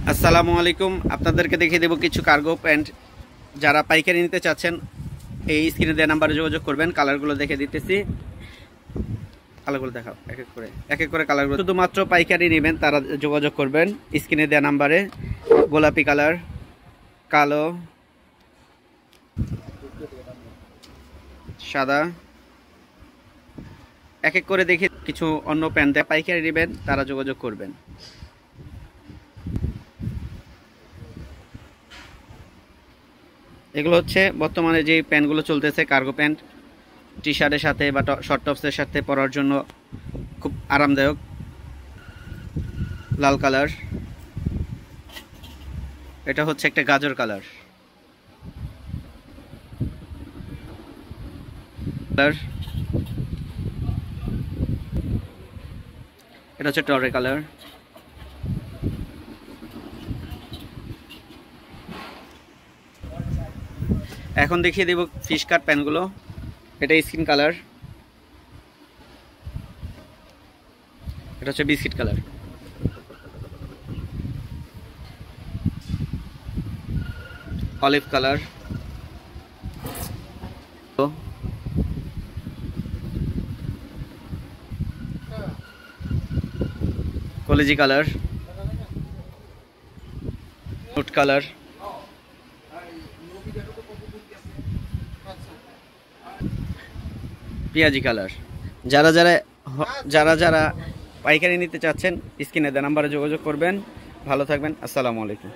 আসসালামু আলাইকুম। আপনাদেরকে দেখিয়ে দেব কিছু কার্গো প্যান্ট। যারা পাইকারি নিতে চাচ্ছেন এই স্ক্রিনে দেওয়া নাম্বারে যোগাযোগ করবেন। কালারগুলো দেখে দিতেছি, কালারগুলো দেখাও এক এক করে কালারগুলো। শুধুমাত্র পাইকারি নেবেন তারা যোগাযোগ করবেন স্ক্রিনে দেওয়া নাম্বারে। গোলাপি কালার, কালো, সাদা, এক এক করে দেখে কিছু অন্য প্যান্ট পাইকারি নেবেন তারা যোগাযোগ করবেন। এগুলো হচ্ছে বর্তমানে যে প্যান্টগুলো চলতেছে, কার্গো প্যান্ট, টি শার্টের সাথে বা শর্ট টপসের সাথে পরার জন্য খুব আরামদায়ক। লাল কালার, এটা হচ্ছে একটা গাজর কালার, এটা হচ্ছে টরে কালার। এখন দেখিয়ে দেব ফিশ কাট প্যান্টগুলো। এটা স্কিন কালার, এটা হচ্ছে বিস্কিট কালার, অলিভ কালার, কলেজি কালার, নুট কালার, পেঁয়াজি কালার। যারা যারা যারা যারা পাইকারি নিতে চাচ্ছেন স্ক্রিনে দেওয়া নাম্বারে যোগাযোগ করবেন। ভালো থাকবেন। আসসালামু আলাইকুম।